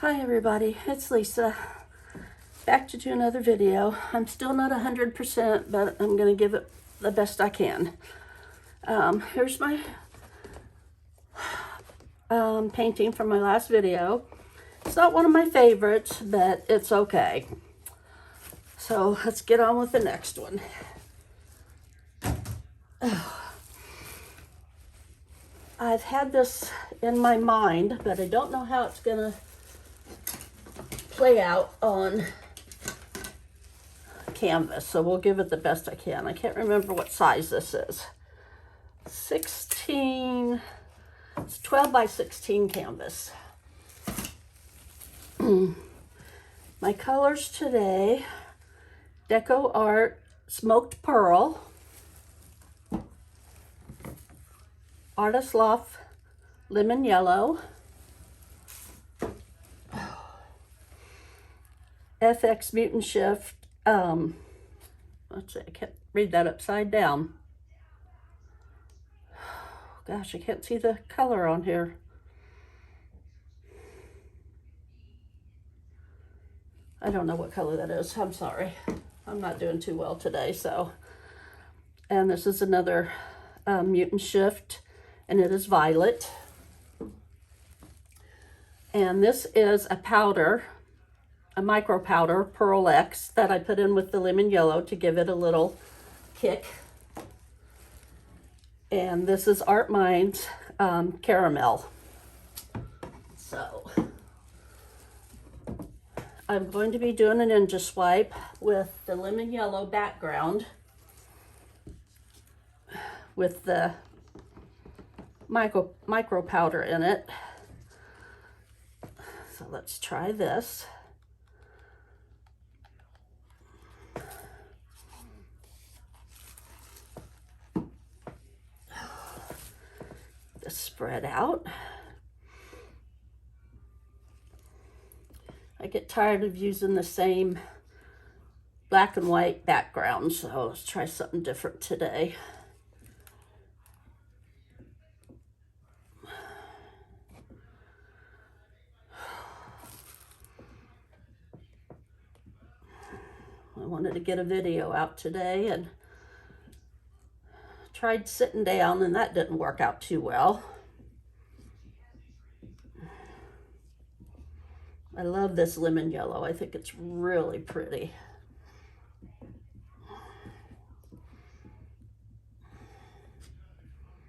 Hi everybody, it's Lisa. Back to do another video. I'm still not 100%, but I'm going to give it the best I can. Here's my painting from my last video. It's not one of my favorites, but it's okay. So let's get on with the next one. I've had this in my mind, but I don't know how it's going to play out on canvas, so we'll give it the best I can. I can't remember what size this is. 16, it's 12 by 16 canvas. My colors today: Deco Art Smoked Pearl, Artist Loft Lemon Yellow, FX Mutant Shift, let's see, I can't read that upside down. Gosh, I can't see the color on here. I don't know what color that is. I'm sorry. I'm not doing too well today, so. And this is another Mutant Shift, and it is violet. And this is a powder, a micro powder, Pearl X, that I put in with the lemon yellow to give it a little kick. And this is Art Minds Caramel. So I'm going to be doing a ninja swipe with the lemon yellow background with the micro powder in it. So let's try this. This spread out. I get tired of using the same black and white background, so let's try something different today. I wanted to get a video out today and tried sitting down, and that didn't work out too well. I love this lemon yellow. I think it's really pretty.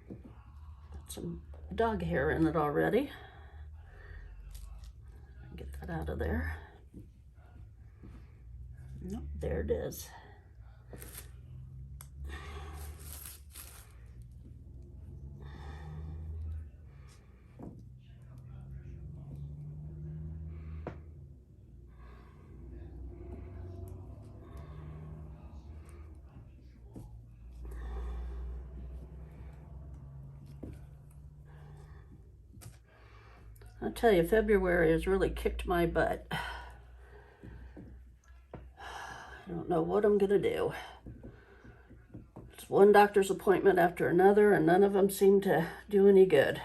Got some dog hair in it already. Get that out of there. Nope, there it is. I tell you, February has really kicked my butt. I don't know what I'm gonna do. It's one doctor's appointment after another, and none of them seem to do any good.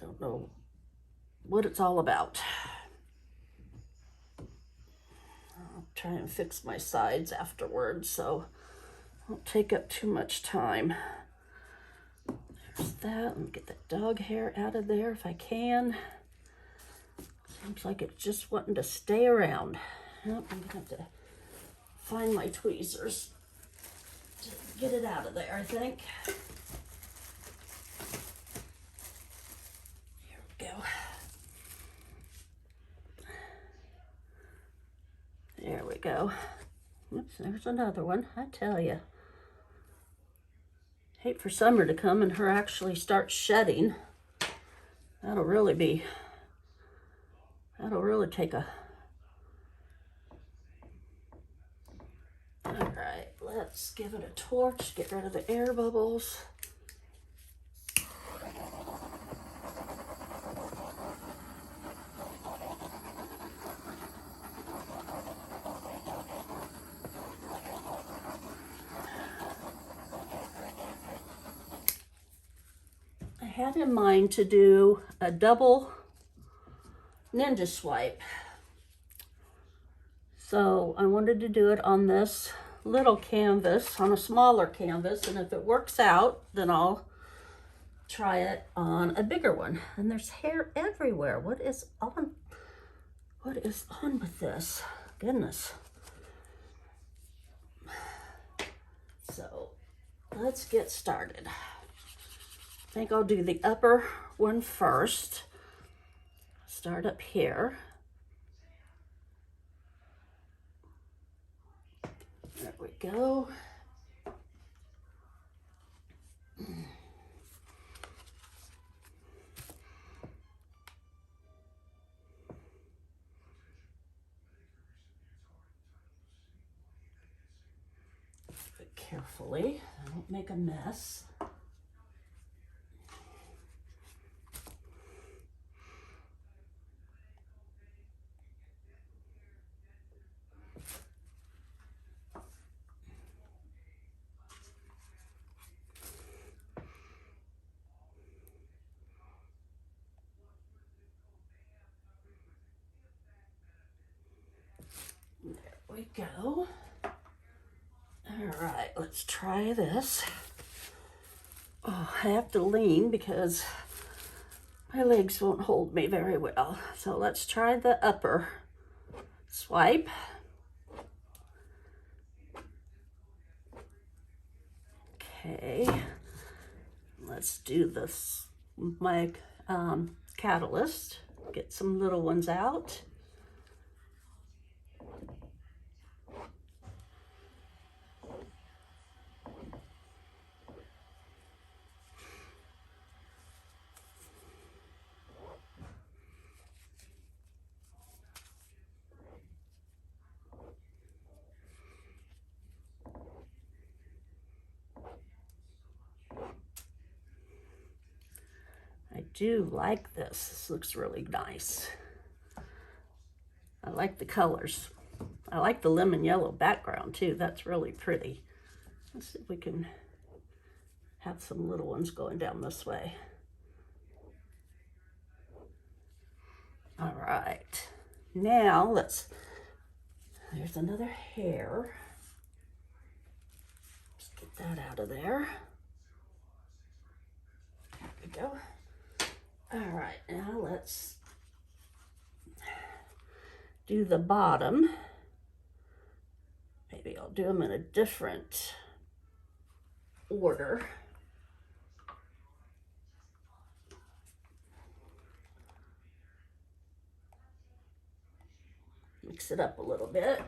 Don't know what it's all about. I'll try and fix my sides afterwards, so it won't take up too much time. There's that. Let me get that dog hair out of there if I can. Seems like it's just wanting to stay around. Nope, I'm gonna have to find my tweezers to get it out of there, I think. Here we go. There we go. Oops, there's another one. I tell you. Hate for summer to come and her actually start shedding. That'll really take a... All right, let's give it a torch, get rid of the air bubbles. I had in mind to do a double ninja swipe. So I wanted to do it on this little canvas, on a smaller canvas, and if it works out, then I'll try it on a bigger one. And there's hair everywhere. What is on with this? Goodness. So let's get started. I think I'll do the upper one first. Start up here. There we go. Carefully, I don't make a mess. There we go. All right, let's try this. Oh, I have to lean because my legs won't hold me very well. So let's try the upper swipe. Okay, let's do this. My catalyst, get some little ones out. I do like this. This looks really nice. I like the colors. I like the lemon yellow background too. That's really pretty. Let's see if we can have some little ones going down this way. All right. Now there's another hair. Let's get that out of there. There we go. All right, now let's do the bottom. Maybe I'll do them in a different order. Mix it up a little bit.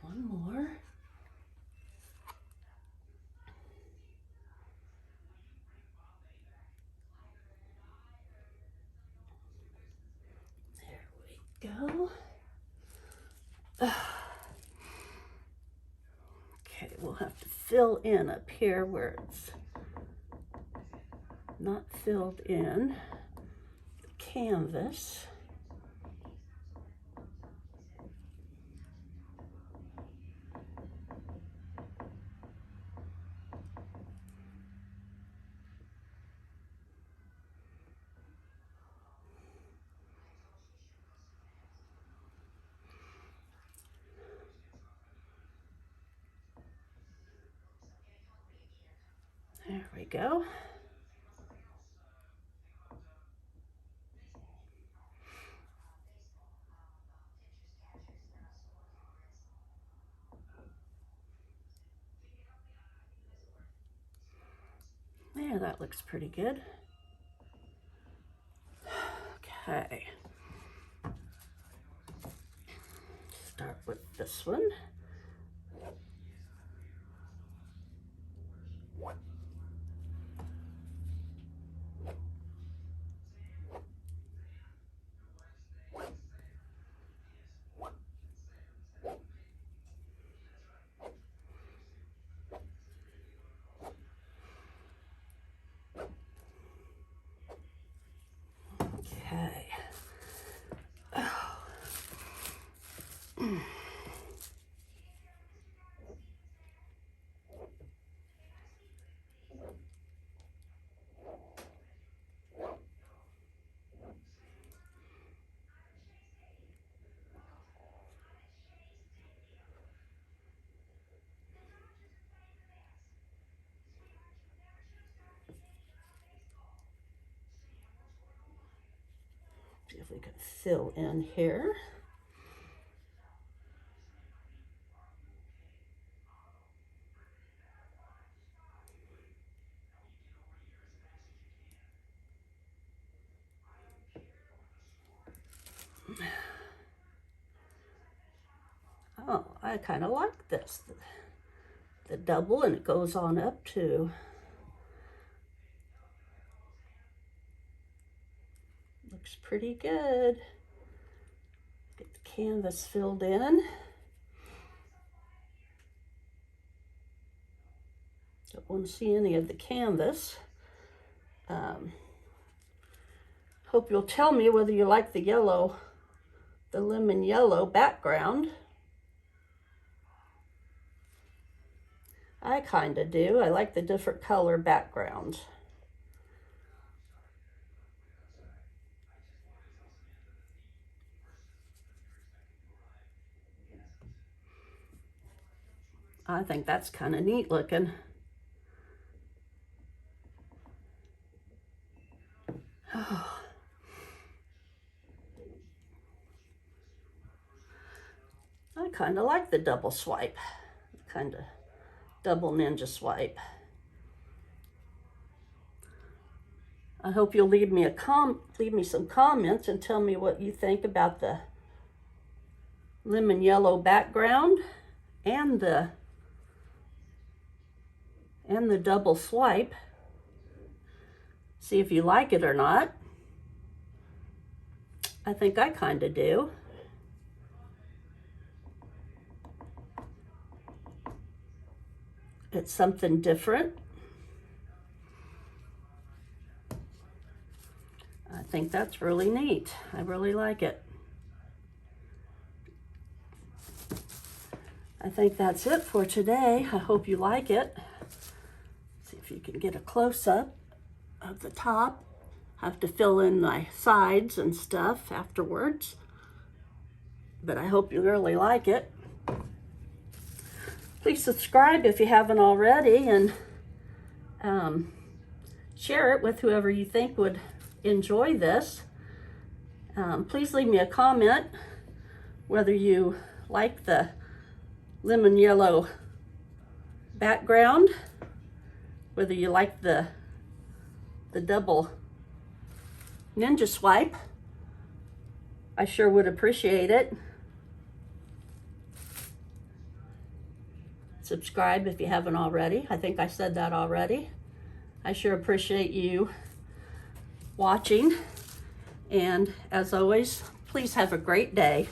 One more. There we go. Okay, we'll have to fill in up here where it's not filled in the canvas. There we go. There, that looks pretty good. Okay. Start with this one. Okay. Oh. See if we can fill in here. Oh, I kind of like this. The double, and it goes on up too. Looks pretty good. Get the canvas filled in. Don't want to see any of the canvas. Hope you'll tell me whether you like the yellow, the lemon yellow background. I kind of do. I like the different color backgrounds. I think that's kind of neat looking. Oh. I kind of like the double swipe, kind of double ninja swipe. I hope you'll leave me some comments and tell me what you think about the lemon yellow background and the double swipe. See if you like it or not. I think I kind of do. It's something different. I think that's really neat. I really like it. I think that's it for today. I hope you like it. See if you can get a close-up of the top. I have to fill in my sides and stuff afterwards. But I hope you really like it. Please subscribe if you haven't already, and share it with whoever you think would enjoy this. Please leave me a comment whether you like the lemon yellow background, whether you like the double ninja swipe. I sure would appreciate it. Subscribe if you haven't already. I think I said that already. I sure appreciate you watching. And as always, please have a great day.